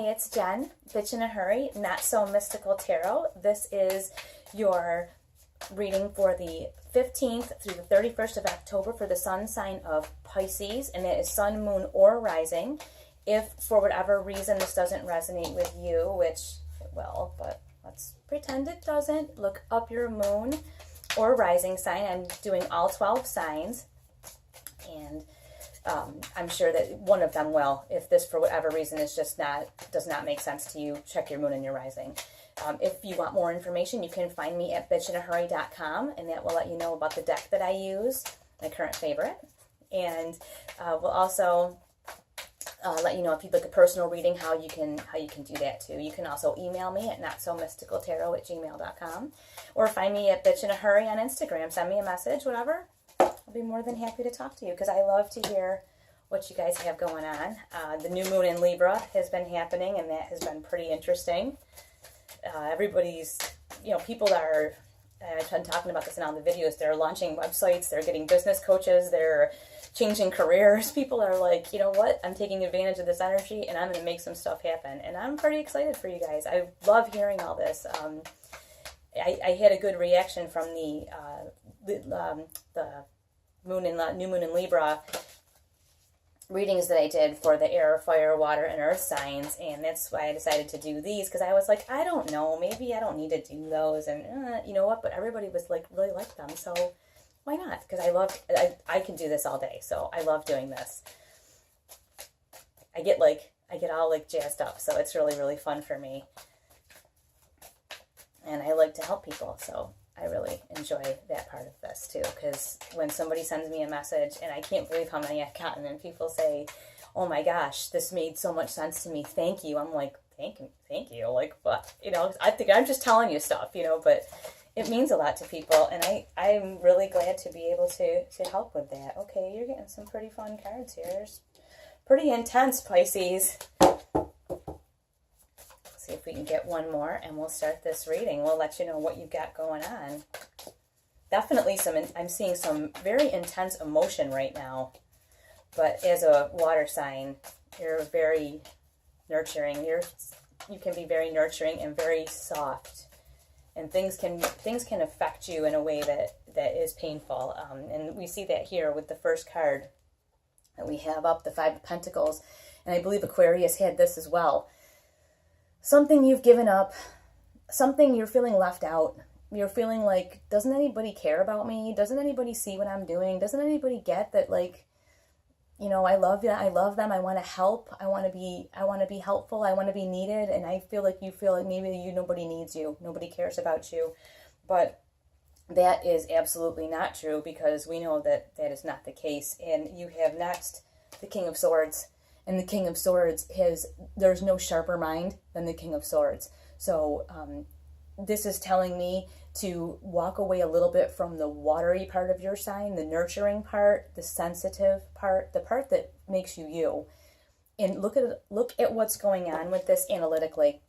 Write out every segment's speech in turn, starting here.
Hey, it's Jen, Bitch in a Hurry, Not So Mystical Tarot. This is your reading for the 15th through the 31st of October for the sun sign of Pisces, and it is sun, moon, or rising. If for whatever reason this doesn't resonate with you, which it will, but let's pretend it doesn't, look up your moon or rising sign. I'm doing all 12 signs, and I'm sure that one of them will. If this, for whatever reason, is just does not make sense to you, check your moon and your rising. If you want more information, you can find me at bitchinahurry.com, and that will let you know about the deck that I use, my current favorite. And we'll also let you know if you'd like a personal reading, how you can do that too. You can also email me at notsomysticaltarot@gmail.com, or find me at bitchinahurry on Instagram. Send me a message, whatever. I'll be more than happy to talk to you because I love to hear what you guys have going on. The new moon in Libra has been happening, and that has been pretty interesting. Everybody's, people are, I've been talking about this in all the videos, they're launching websites, they're getting business coaches, they're changing careers. People are like, you know what, I'm taking advantage of this energy and I'm going to make some stuff happen. And I'm pretty excited for you guys. I love hearing all this. I had a good reaction from the new moon in Libra readings that I did for the air, fire, water, and earth signs, and that's why I decided to do these, because I was like, I don't know, maybe I don't need to do those, and you know what, but everybody was like, really liked them, so why not? Because I can do this all day, so I love doing this. I get all like jazzed up, so it's really, really fun for me, and I like to help people, so I really enjoy that part of this too, because when somebody sends me a message, and I can't believe how many I've gotten, and people say, oh my gosh, this made so much sense to me, thank you. I'm like, thank you, like what? I think I'm just telling you stuff, but it means a lot to people, and I'm really glad to be able to help with that. Okay, you're getting some pretty fun cards here. It's pretty intense, Pisces. See if we can get one more, and we'll start this reading. We'll let you know what you've got going on. Definitely I'm seeing some very intense emotion right now. But as a water sign, you're very nurturing. You can be very nurturing and very soft. And things can affect you in a way that is painful. And we see that here with the first card that we have up, the Five of Pentacles. And I believe Aquarius had this as well. Something you've given up, something you're feeling left out. You're feeling like, doesn't anybody care about me? Doesn't anybody see what I'm doing? Doesn't anybody get that, like, I love you, I love them, I want to help, I want to be helpful, I want to be needed, and I feel like you feel like maybe nobody needs you, nobody cares about you. But that is absolutely not true, because we know that is not the case. And you have next the King of Swords. And the King of Swords there's no sharper mind than the King of Swords. So this is telling me to walk away a little bit from the watery part of your sign, the nurturing part, the sensitive part, the part that makes you you. And look at what's going on with this analytically.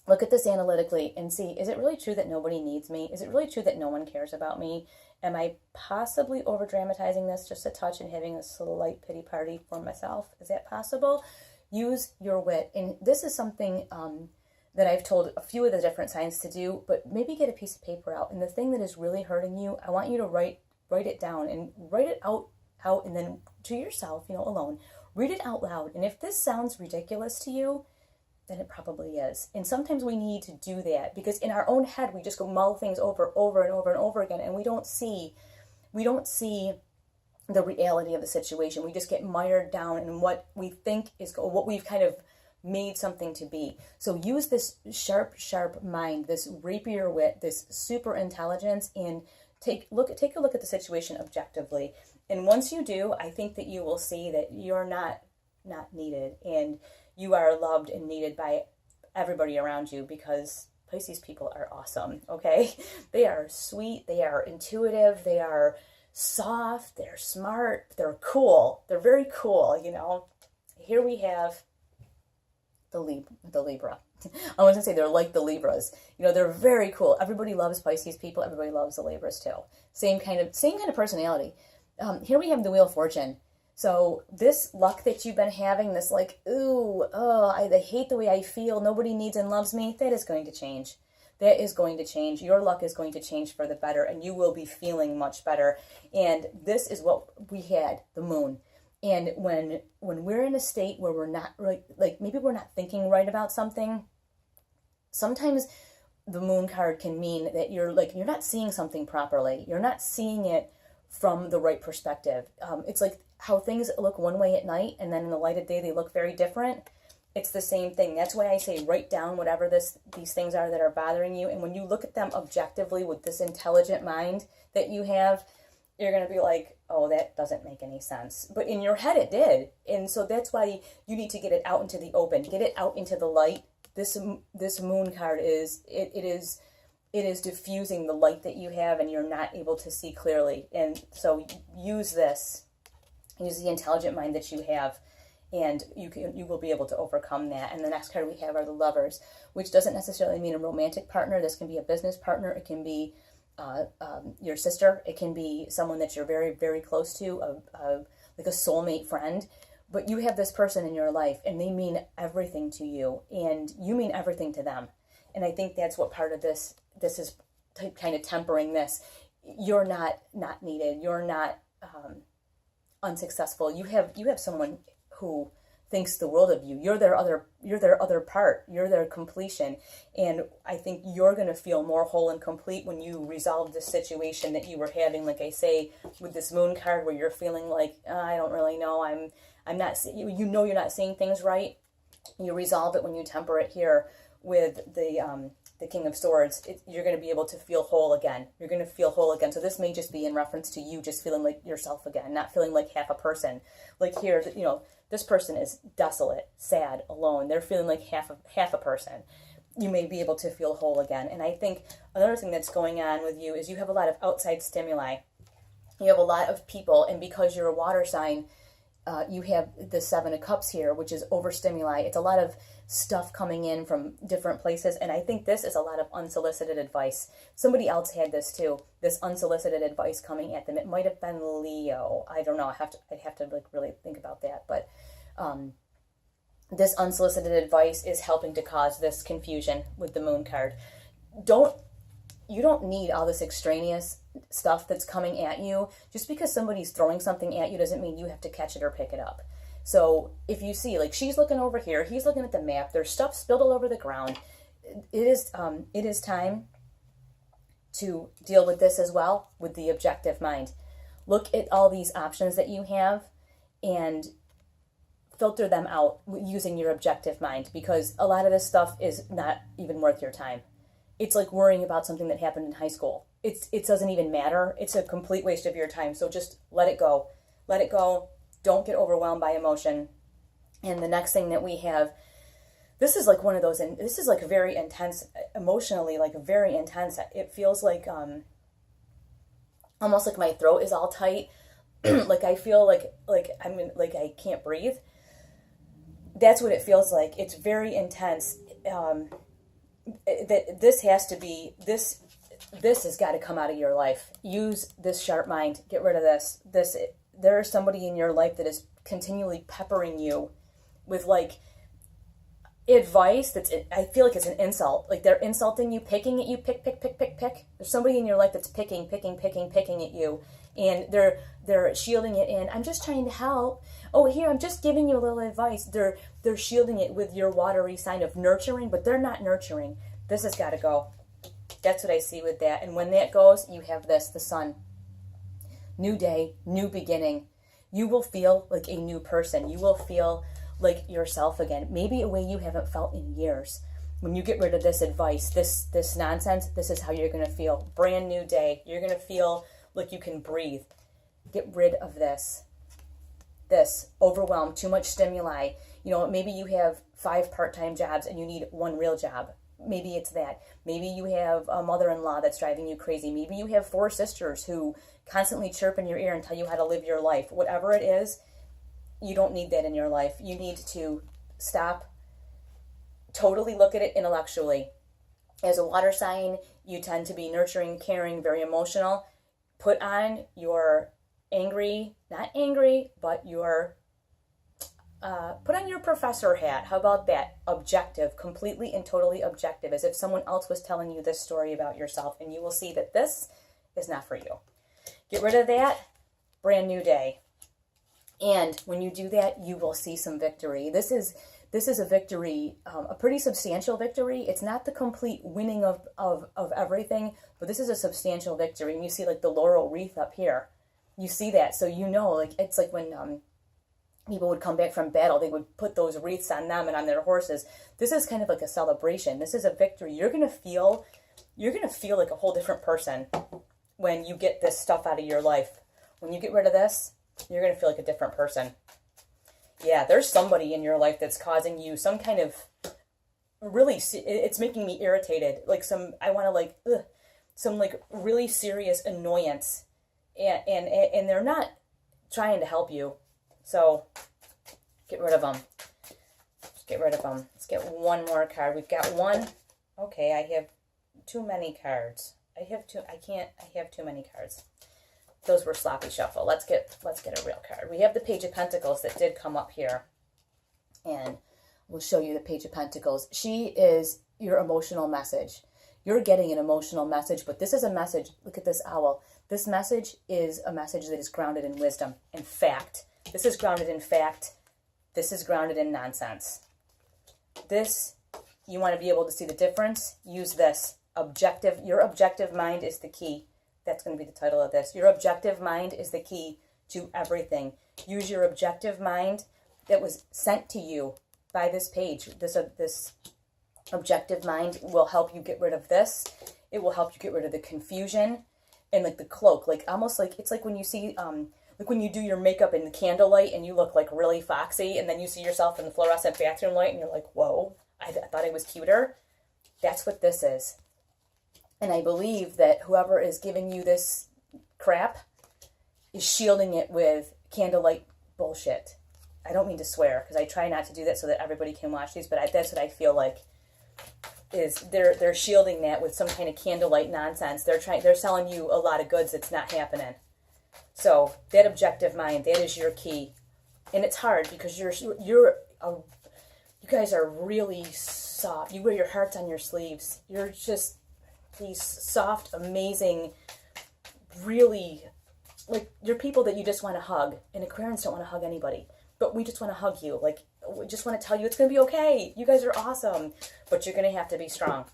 Look at this analytically and see, is it really true that nobody needs me? Is it really true that no one cares about me? Am I possibly over-dramatizing this just a touch and having a slight pity party for myself? Is that possible? Use your wit. And this is something that I've told a few of the different signs to do, but maybe get a piece of paper out. And the thing that is really hurting you, I want you to write it down and write it out and then to yourself, alone. Read it out loud. And if this sounds ridiculous to you, then it probably is. And sometimes we need to do that, because in our own head we just go mull things over and over and over again, and we don't see the reality of the situation. We just get mired down in what we think is what we've kind of made something to be. So use this sharp mind, this rapier wit, this super intelligence, and take a look at the situation objectively. And once you do, I think that you will see that you're not needed, and you are loved and needed by everybody around you, because Pisces people are awesome, okay? They are sweet, they are intuitive, they are soft, they're smart, they're cool. They're very cool, Here we have the Libra. I was going to say they're like the Libras. They're very cool. Everybody loves Pisces people. Everybody loves the Libras too. Same kind of personality. Here we have the Wheel of Fortune. So this luck that you've been having, this like, ooh, oh, I hate the way I feel, nobody needs and loves me, that is going to change. That is going to change. Your luck is going to change for the better, and you will be feeling much better. And this is what we had, the moon. And when we're in a state where we're not right, like maybe we're not thinking right about something, sometimes the moon card can mean that you're not seeing something properly. You're not seeing it from the right perspective. It's like how things look one way at night, and then in the light of day they look very different. It's the same thing. That's why I say write down whatever these things are that are bothering you, and when you look at them objectively with this intelligent mind that you have, you're going to be like, oh, that doesn't make any sense. But in your head it did. And so that's why you need to get it out into the open, get it out into the light. This moon card is diffusing the light that you have, and you're not able to see clearly. And so use the intelligent mind that you have, and you will be able to overcome that. And the next card we have are the Lovers, which doesn't necessarily mean a romantic partner. This can be a business partner. It can be your sister. It can be someone that you're very, very close to, like a soulmate friend. But you have this person in your life, and they mean everything to you, and you mean everything to them. And I think that's what part of this is, kind of tempering this. You're not needed. You're not unsuccessful. You have someone who thinks the world of you. You're their other part. You're their completion. And I think you're going to feel more whole and complete when you resolve this situation that you were having, like I say, with this moon card, where you're feeling like, I don't really know, I'm not, you're not seeing things right. You resolve it when you temper it here with the King of Swords. You're going to be able to feel whole again. You're going to feel whole again. So this may just be in reference to you just feeling like yourself again, not feeling like half a person. Like here, this person is desolate, sad, alone. They're feeling like half a person. You may be able to feel whole again. And I think another thing that's going on with you is you have a lot of outside stimuli. You have a lot of people, and because you're a water sign, you have the Seven of Cups here, which is overstimuli. It's a lot of stuff coming in from different places, and I think this is a lot of unsolicited advice. Somebody else had this too, this unsolicited advice coming at them. It might have been Leo. I don't know. I'd have to like really think about that. But this unsolicited advice is helping to cause this confusion with the Moon card. You don't need all this extraneous stuff that's coming at you. Just because somebody's throwing something at you doesn't mean you have to catch it or pick it up. So if you see, like, she's looking over here, he's looking at the map, there's stuff spilled all over the ground. It is time to deal with this as well with the objective mind. Look at all these options that you have and filter them out using your objective mind, because a lot of this stuff is not even worth your time. It's like worrying about something that happened in high school. It doesn't even matter. It's a complete waste of your time. So just let it go. Let it go. Don't get overwhelmed by emotion. And the next thing that we have, this is like one of those, and this is like very intense, emotionally, like very intense. It feels like almost like my throat is all tight. Like I feel like I can't breathe. That's what it feels like. It's very intense. That this has to be, this has got to come out of your life. Use this sharp mind. Get rid of this. There is somebody in your life that is continually peppering you with like advice that's, I feel like it's an insult. Like they're insulting you, picking at you, pick. There's somebody in your life that's picking at you, and they're shielding it in. I'm just trying to help. Oh, here, I'm just giving you a little advice. They're shielding it with your watery sign of nurturing, but they're not nurturing. This has got to go. That's what I see with that. And when that goes, you have this, the Sun. New day, new beginning. You will feel like a new person. You will feel like yourself again. Maybe a way you haven't felt in years. When you get rid of this advice, this nonsense, this is how you're going to feel. Brand new day. You're going to feel like you can breathe. Get rid of this overwhelm, too much stimuli. Maybe you have 5 part-time jobs and you need 1 real job. Maybe it's that. Maybe you have a mother-in-law that's driving you crazy. Maybe you have 4 sisters who constantly chirp in your ear and tell you how to live your life. Whatever it is, you don't need that in your life. You need to stop, totally look at it intellectually. As a water sign, you tend to be nurturing, caring, very emotional. Put on your angry, not angry, but you're, put on your professor hat. How about that? Objective, completely and totally objective, as if someone else was telling you this story about yourself, and you will see that this is not for you. Get rid of that. Brand new day. And when you do that, you will see some victory. This is a victory, a pretty substantial victory. It's not the complete winning of everything, but this is a substantial victory. And you see like the laurel wreath up here. You see that, so you know, like it's like when people would come back from battle, they would put those wreaths on them and on their horses. This is kind of like a celebration. This is a victory. You're gonna feel like a whole different person when you get this stuff out of your life. When you get rid of this, you're going to feel like a different person. Yeah, there's somebody in your life that's causing you some kind of really, it's making me irritated. Like some like really serious annoyance. And they're not trying to help you. So get rid of them. Just get rid of them. Let's get one more card. We've got one. Okay, I have too many cards. I have too many cards. Those were sloppy shuffle. Let's get a real card. We have the Page of Pentacles that did come up here. And we'll show you the Page of Pentacles. She is your emotional message. You're getting an emotional message, but this is a message. Look at this owl. This message is a message that is grounded in wisdom, in fact. This is grounded in fact. This is grounded in nonsense. This, you want to be able to see the difference? Use this. Objective. Your objective mind is the key. That's going to be the title of this. Your objective mind is the key to everything. Use your objective mind that was sent to you by this page. This objective mind will help you get rid of this. It will help you get rid of the confusion and like the cloak. Like almost like, it's like when you see, like when you do your makeup in the candlelight and you look like really foxy and then you see yourself in the fluorescent bathroom light and you're like, whoa, I thought I was cuter. That's what this is. And I believe that whoever is giving you this crap is shielding it with candlelight bullshit. I don't mean to swear because I try not to do that so that everybody can watch these, but that's what I feel like is they're shielding that with some kind of candlelight nonsense. They're selling you a lot of goods that's not happening. So that objective mind, that is your key. And it's hard because you guys are really soft. You wear your hearts on your sleeves. You're just these soft, amazing, really, like, you're people that you just want to hug. And Aquarians don't want to hug anybody. But we just want to hug you. Like, we just want to tell you it's going to be okay. You guys are awesome. But you're going to have to be strong.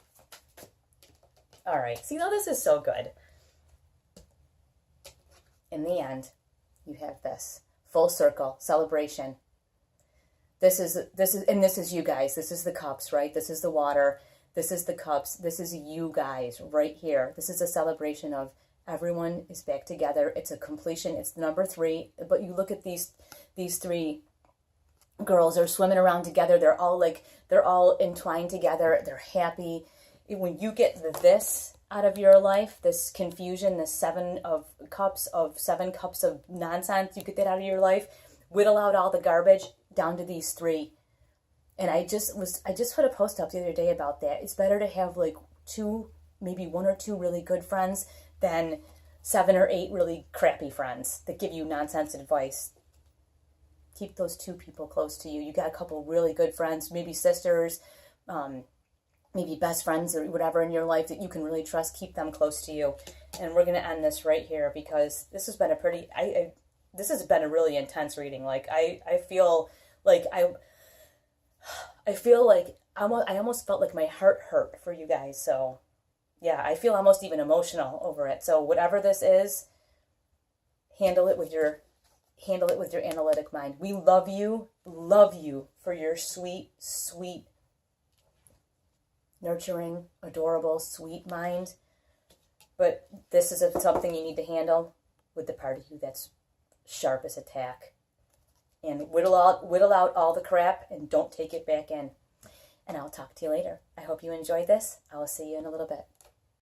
All right. See, now this is so good. In the end, you have this. Full circle. Celebration. This is you guys. This is the cups, right? This is the water. This is the cups. This is you guys right here. This is a celebration of everyone is back together. It's a completion. It's number 3. But you look at these 3 girls are swimming around together. They're all entwined together. They're happy. When you get this out of your life, this confusion, this 7 cups of nonsense, you get that out of your life, whittle out all the garbage down to these 3. And I just put a post up the other day about that. It's better to have like 2, maybe 1 or 2 really good friends than 7 or 8 really crappy friends that give you nonsense advice. Keep those 2 people close to you. You got a couple really good friends, maybe sisters, maybe best friends or whatever in your life that you can really trust. Keep them close to you. And we're going to end this right here because this has been this has been a really intense reading. Like I feel like I almost felt like my heart hurt for you guys. So yeah, I feel almost even emotional over it. So whatever this is, handle it with your analytic mind. We love you for your sweet, sweet, nurturing, adorable, sweet mind. But this is something you need to handle with the part of you that's sharp as a tack. And whittle out all the crap and don't take it back in. And I'll talk to you later. I hope you enjoyed this. I will see you in a little bit.